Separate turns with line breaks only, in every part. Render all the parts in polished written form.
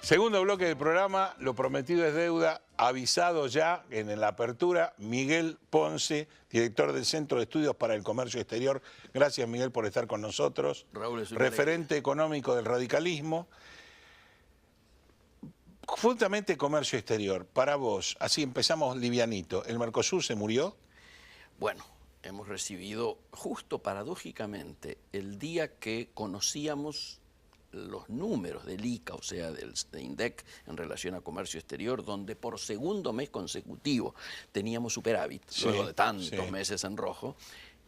Segundo bloque del programa, lo prometido es deuda, avisado ya en la apertura, Miguel Ponce, director del Centro de Estudios para el Comercio Exterior. Gracias, Miguel, por estar con nosotros.
Raúl, es
referente económico del radicalismo. Justamente comercio exterior, para vos, así empezamos livianito, ¿el Mercosur se murió?
Bueno, hemos recibido justo paradójicamente el día que conocíamos los números del ICA, o sea, de INDEC en relación a comercio exterior, donde por segundo mes consecutivo teníamos superávit, luego de tantos meses en rojo.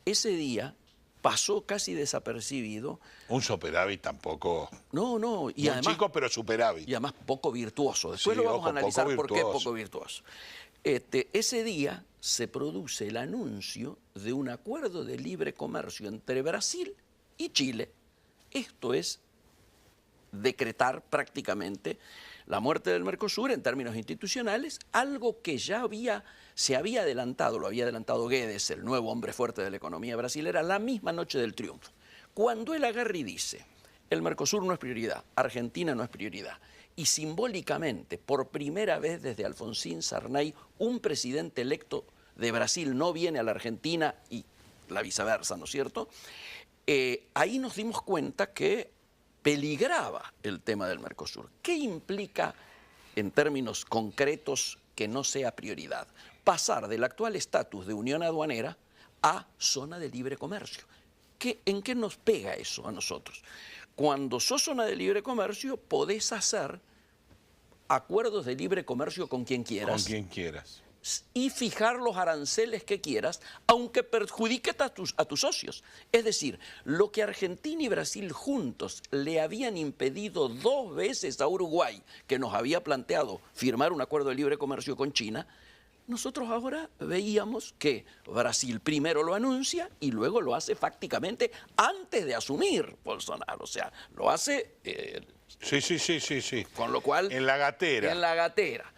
Ese día pasó casi desapercibido.
Un superávit tampoco.
No, y
muy
además,
chico, pero superávit.
Y además poco virtuoso. Después lo vamos a analizar por qué poco virtuoso. Ese día se produce el anuncio de un acuerdo de libre comercio entre Brasil y Chile. Esto es decretar prácticamente la muerte del Mercosur en términos institucionales, algo que ya se había adelantado, lo había adelantado Guedes, el nuevo hombre fuerte de la economía brasilera, la misma noche del triunfo. Cuando él agarra y dice, el Mercosur no es prioridad, Argentina no es prioridad, y simbólicamente, por primera vez desde Alfonsín Sarney, un presidente electo de Brasil no viene a la Argentina y la viceversa, ¿no es cierto? Ahí nos dimos cuenta que peligraba el tema del Mercosur. ¿Qué implica en términos concretos que no sea prioridad? Pasar del actual estatus de unión aduanera a zona de libre comercio. ¿En qué nos pega eso a nosotros? Cuando sos zona de libre comercio podés hacer acuerdos de libre comercio con quien quieras.
Con quien quieras.
Y fijar los aranceles que quieras, aunque perjudique a tus socios. Es decir, lo que Argentina y Brasil juntos le habían impedido 2 veces a Uruguay, que nos había planteado firmar un acuerdo de libre comercio con China, nosotros ahora veíamos que Brasil primero lo anuncia y luego lo hace fácticamente antes de asumir Bolsonaro. O sea, lo hace...
Sí.
Con lo cual...
En la gatera.
En la gatera.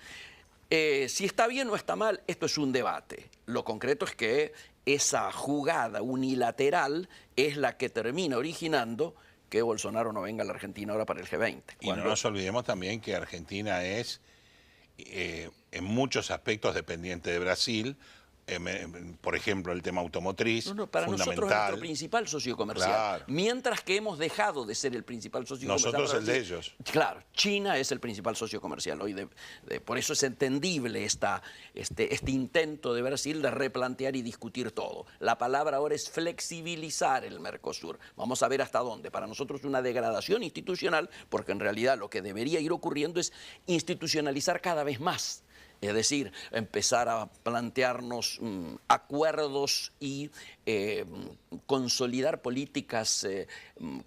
Si está bien o está mal, esto es un debate. Lo concreto es que esa jugada unilateral es la que termina originando que Bolsonaro no venga a la Argentina ahora para el G20.
Y no nos olvidemos también que Argentina es en muchos aspectos dependiente de Brasil. Por ejemplo, el tema automotriz,
para nosotros es nuestro principal socio comercial.
Claro.
Mientras que hemos dejado de ser el principal socio comercial.
Nosotros el de ellos.
Claro, China es el principal socio comercial hoy. Por eso es entendible este intento de Brasil de replantear y discutir todo. La palabra ahora es flexibilizar el Mercosur. Vamos a ver hasta dónde. Para nosotros es una degradación institucional, porque en realidad lo que debería ir ocurriendo es institucionalizar cada vez más. Es decir, empezar a plantearnos acuerdos y consolidar políticas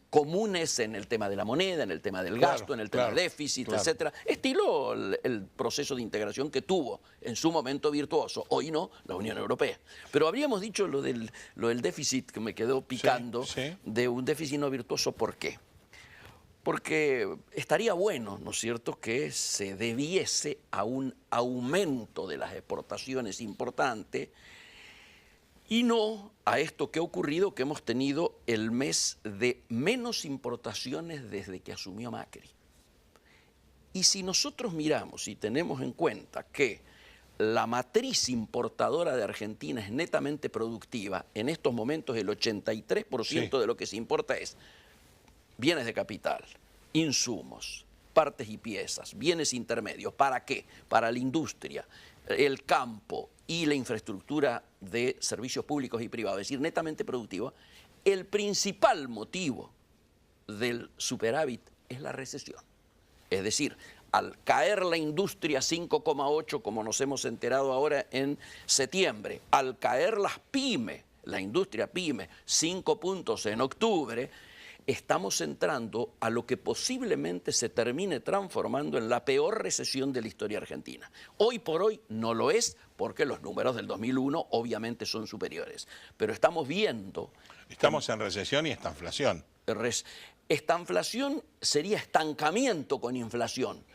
comunes en el tema de la moneda, en el tema del gasto, en el tema del déficit, etcétera. Estilo el proceso de integración que tuvo en su momento virtuoso, hoy no, la Unión Europea. Pero habríamos dicho lo del déficit que me quedó picando, de un déficit no virtuoso, ¿por qué? Porque estaría bueno, ¿no es cierto?, que se debiese a un aumento de las exportaciones importante y no a esto que ha ocurrido, que hemos tenido el mes de menos importaciones desde que asumió Macri. Y si nosotros miramos y tenemos en cuenta que la matriz importadora de Argentina es netamente productiva, en estos momentos el 83% de lo que se importa es bienes de capital, insumos, partes y piezas, bienes intermedios. ¿Para qué? Para la industria, el campo y la infraestructura de servicios públicos y privados, es decir, netamente productiva. El principal motivo del superávit es la recesión. Es decir, al caer la industria 5,8, como nos hemos enterado ahora en septiembre, al caer las pymes, la industria pyme, 5 puntos en octubre, estamos entrando a lo que posiblemente se termine transformando en la peor recesión de la historia argentina. Hoy por hoy no lo es, porque los números del 2001 obviamente son superiores. Pero estamos viendo...
Estamos en recesión y estanflación.
Estanflación sería estancamiento con inflación.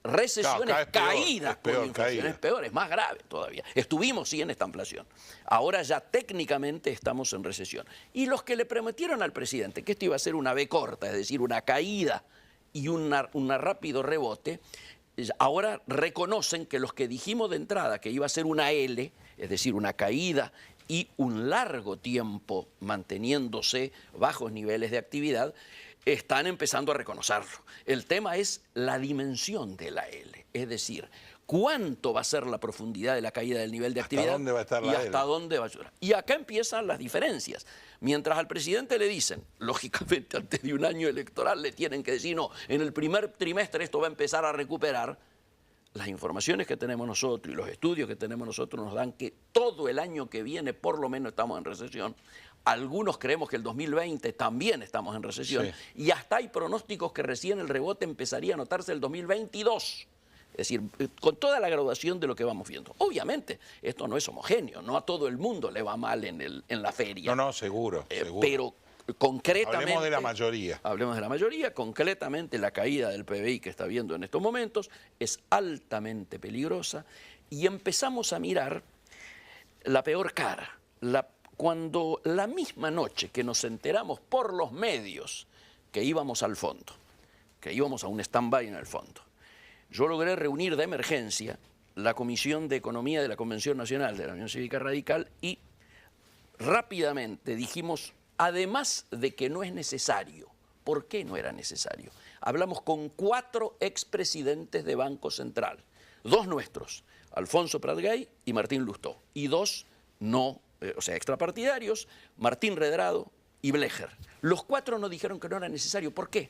Recesión es caída con inflación, es peor, es más grave todavía. Estuvimos sí en esta inflación. Ahora ya técnicamente estamos en recesión. Y los que le prometieron al presidente que esto iba a ser una V corta, es decir, una caída y un rápido rebote, ahora reconocen que los que dijimos de entrada que iba a ser una L, es decir, una caída y un largo tiempo manteniéndose bajos niveles de actividad, están empezando a reconocerlo. El tema es la dimensión de la L, es decir, cuánto va a ser la profundidad de la caída del nivel de actividad.
¿Hasta dónde va a estar la
y
L?
hasta dónde va a llegar. Y acá empiezan las diferencias. Mientras al presidente le dicen, lógicamente antes de un año electoral le tienen que decir, no, en el primer trimestre esto va a empezar a recuperar, las informaciones que tenemos nosotros y los estudios que tenemos nosotros nos dan que todo el año que viene por lo menos estamos en recesión. Algunos creemos que el 2020 también estamos en recesión. Sí. Y hasta hay pronósticos que recién el rebote empezaría a notarse el 2022. Es decir, con toda la graduación de lo que vamos viendo. Obviamente, esto no es homogéneo, no a todo el mundo le va mal en la feria.
No, seguro, seguro.
Pero concretamente...
Hablemos de la mayoría.
Hablemos de la mayoría. Concretamente, la caída del PBI que está viendo en estos momentos es altamente peligrosa y empezamos a mirar la peor cara. Cuando la misma noche que nos enteramos por los medios que íbamos al fondo, que íbamos a un stand-by en el fondo, yo logré reunir de emergencia la Comisión de Economía de la Convención Nacional de la Unión Cívica Radical y rápidamente dijimos, además de que no es necesario, ¿por qué no era necesario? Hablamos con 4 expresidentes de Banco Central, 2 nuestros, Alfonso Pratgay y Martín Lustó, y 2 no, o sea, extrapartidarios, Martín Redrado y Blecher. Los 4 nos dijeron que no era necesario. ¿Por qué?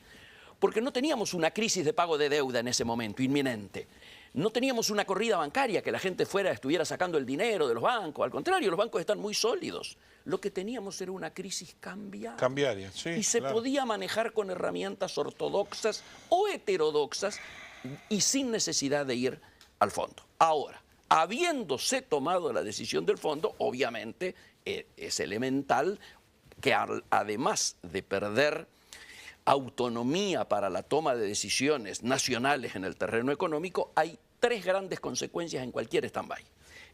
Porque no teníamos una crisis de pago de deuda en ese momento, inminente. No teníamos una corrida bancaria, que la gente estuviera sacando el dinero de los bancos. Al contrario, los bancos están muy sólidos. Lo que teníamos era una crisis cambiaria.
Cambiaria, sí.
Y se podía manejar con herramientas ortodoxas o heterodoxas y sin necesidad de ir al fondo. Ahora, habiéndose tomado la decisión del fondo, obviamente es elemental que además de perder autonomía para la toma de decisiones nacionales en el terreno económico, hay 3 grandes consecuencias en cualquier stand-by.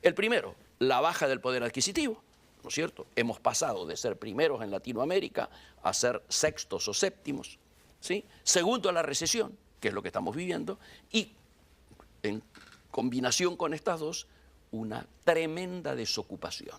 El primero, la baja del poder adquisitivo, ¿no es cierto? Hemos pasado de ser primeros en Latinoamérica a ser 6º o 7º, ¿sí? Segundo, la recesión, que es lo que estamos viviendo, y en combinación con estas dos, una tremenda desocupación.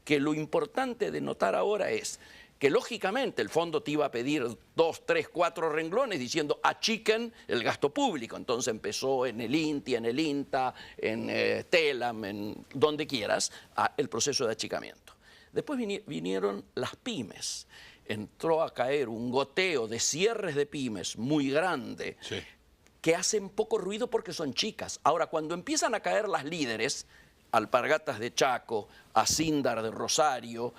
Que lo importante de notar ahora es que lógicamente el fondo te iba a pedir 2, 3, 4 renglones diciendo achiquen el gasto público. Entonces empezó en el INTI, en el INTA, en TELAM, en donde quieras, el proceso de achicamiento. Después vinieron las pymes. Entró a caer un goteo de cierres de pymes muy grande, sí, que hacen poco ruido porque son chicas. Ahora, cuando empiezan a caer las líderes, Alpargatas de Chaco, Acindar de Rosario,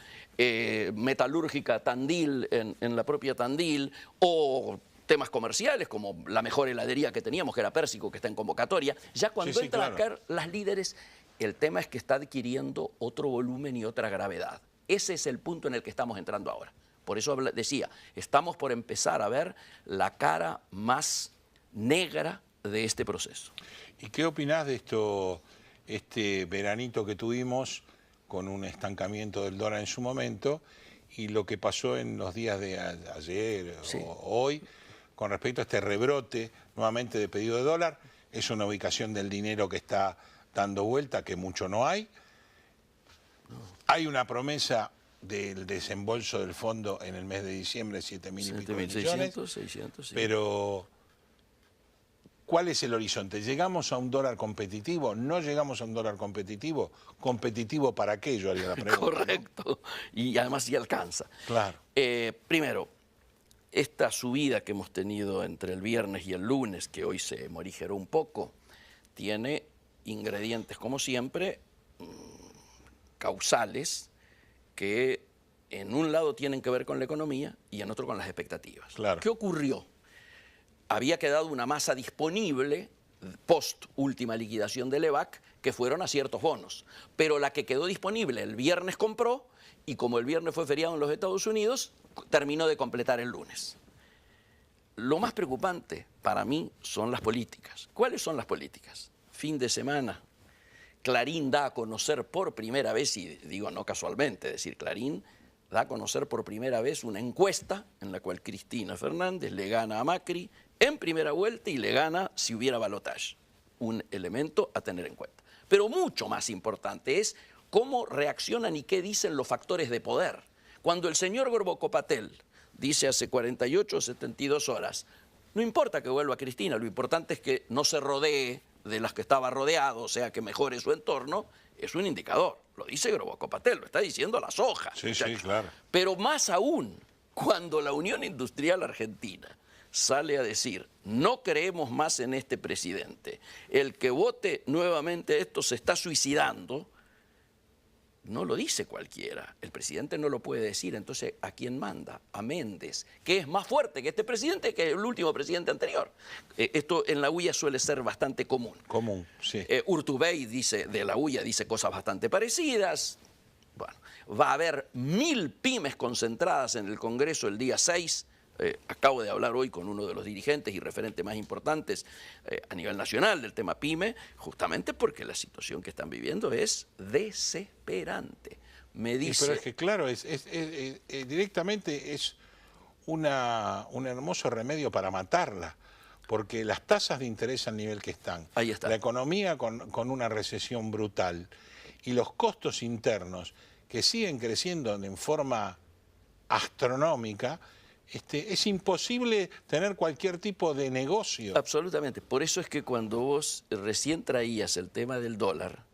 Metalúrgica Tandil en la propia Tandil, o temas comerciales como la mejor heladería que teníamos, que era Pérsico, que está en convocatoria, ya cuando entran a caer las líderes, el tema es que está adquiriendo otro volumen y otra gravedad. Ese es el punto en el que estamos entrando ahora. Por eso decía, estamos por empezar a ver la cara más negra de este proceso.
¿Y qué opinás de este veranito que tuvimos con un estancamiento del dólar en su momento y lo que pasó en los días de ayer o hoy con respecto a este rebrote nuevamente de pedido de dólar? Es una ubicación del dinero que está dando vuelta, que mucho no hay. Hay una promesa del desembolso del fondo en el mes de diciembre, 7.000 y pico de millones.
600, sí.
Pero ¿cuál es el horizonte? ¿Llegamos a un dólar competitivo? ¿No llegamos a un dólar competitivo? ¿Competitivo para qué? Yo haría la pregunta.
Correcto. ¿No? Y además sí alcanza.
Claro.
Primero, esta subida que hemos tenido entre el viernes y el lunes, que hoy se morigeró un poco, tiene ingredientes, como siempre, causales, que en un lado tienen que ver con la economía y en otro con las expectativas.
Claro.
¿Qué ocurrió? Había quedado una masa disponible post última liquidación del EVAC que fueron a ciertos bonos, pero la que quedó disponible el viernes compró y como el viernes fue feriado en los Estados Unidos, terminó de completar el lunes. Lo más preocupante para mí son las políticas. ¿Cuáles son las políticas? Fin de semana, Clarín da a conocer por primera vez, y digo no casualmente, es decir, Clarín da a conocer por primera vez una encuesta en la cual Cristina Fernández le gana a Macri en primera vuelta y le gana si hubiera balotaje. Un elemento a tener en cuenta. Pero mucho más importante es cómo reaccionan y qué dicen los factores de poder. Cuando el señor Gorbokopatel dice hace 48 o 72 horas, no importa que vuelva Cristina, lo importante es que no se rodee de las que estaba rodeado, o sea, que mejore su entorno, es un indicador. Lo dice Gorbokopatel, lo está diciendo la soja.
Sí, sí, claro.
Pero más aún, cuando la Unión Industrial Argentina sale a decir, no creemos más en este presidente, el que vote nuevamente esto se está suicidando, no lo dice cualquiera, el presidente no lo puede decir, entonces ¿a quién manda? A Méndez, que es más fuerte que este presidente, que el último presidente anterior. Esto en la UIA suele ser bastante común.
Común, sí.
Urtubey dice, de la UIA dice cosas bastante parecidas. Bueno, va a haber 1000 pymes concentradas en el Congreso el día 6. Acabo de hablar hoy con uno de los dirigentes y referentes más importantes a nivel nacional del tema PYME, justamente porque la situación que están viviendo es desesperante. Me dice...
Pero es que claro, directamente es un hermoso remedio para matarla, porque las tasas de interés al nivel que están,
ahí está.
La economía con una recesión brutal y los costos internos que siguen creciendo en forma astronómica, es imposible tener cualquier tipo de negocio.
Absolutamente. Por eso es que cuando vos recién traías el tema del dólar,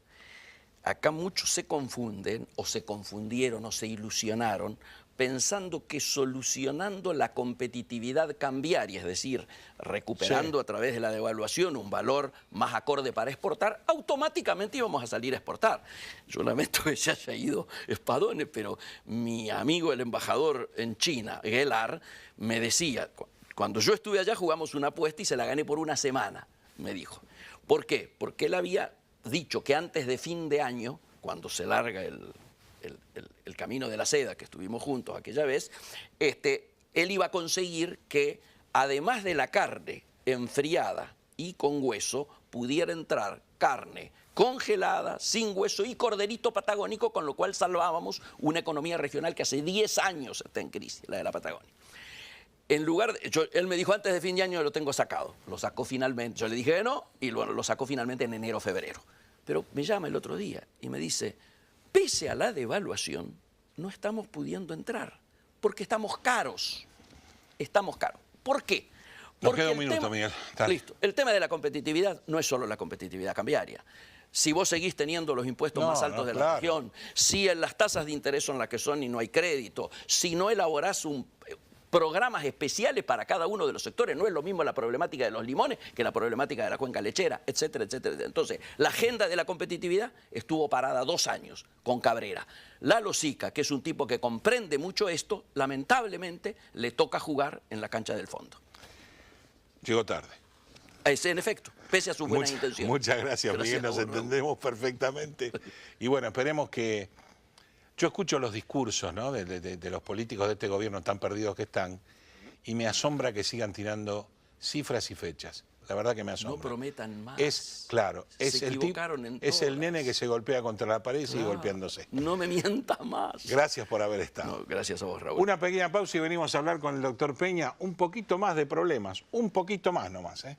acá muchos se confunden, o se confundieron, o se ilusionaron, pensando que solucionando la competitividad cambiaria, es decir, recuperando a través de la devaluación un valor más acorde para exportar, automáticamente íbamos a salir a exportar. Yo lamento que se haya ido Spadone, pero mi amigo el embajador en China, Gellar, me decía, cuando yo estuve allá jugamos una apuesta y se la gané por una semana, me dijo. ¿Por qué? Porque él había dicho que antes de fin de año, cuando se larga el camino de la seda, que estuvimos juntos aquella vez, él iba a conseguir que, además de la carne enfriada y con hueso, pudiera entrar carne congelada, sin hueso y corderito patagónico, con lo cual salvábamos una economía regional que hace 10 años está en crisis, la de la Patagonia. En lugar de, él me dijo, antes de fin de año lo tengo sacado. Lo sacó finalmente. Yo le dije que no, y lo sacó finalmente en enero o febrero. Pero me llama el otro día y me dice, pese a la devaluación, no estamos pudiendo entrar, porque estamos caros. Estamos caros. ¿Por qué?
Nos queda un minuto, Miguel. Dale.
Listo. El tema de la competitividad no es solo la competitividad cambiaria. Si vos seguís teniendo los impuestos más altos de la región, si las tasas de interés son las que son y no hay crédito, si no elaborás programas especiales para cada uno de los sectores, no es lo mismo la problemática de los limones que la problemática de la cuenca lechera, etcétera, etcétera. Entonces, la agenda de la competitividad estuvo parada 2 años con Cabrera. Lalo Sica, que es un tipo que comprende mucho esto, lamentablemente le toca jugar en la cancha del fondo.
Llegó tarde.
En efecto, pese a sus buenas intenciones.
Muchas gracias, Miguel, nos entendemos perfectamente. Y bueno, esperemos que... Yo escucho los discursos, ¿no?, de los políticos de este gobierno tan perdidos que están, y me asombra que sigan tirando cifras y fechas. La verdad que me asombra.
No prometan más.
Claro, es el nene que se golpea contra la pared y sigue golpeándose.
No me mienta más.
Gracias por haber estado.
No, gracias a vos, Raúl.
Una pequeña pausa y venimos a hablar con el doctor Peña un poquito más de problemas, un poquito más nomás, ¿eh?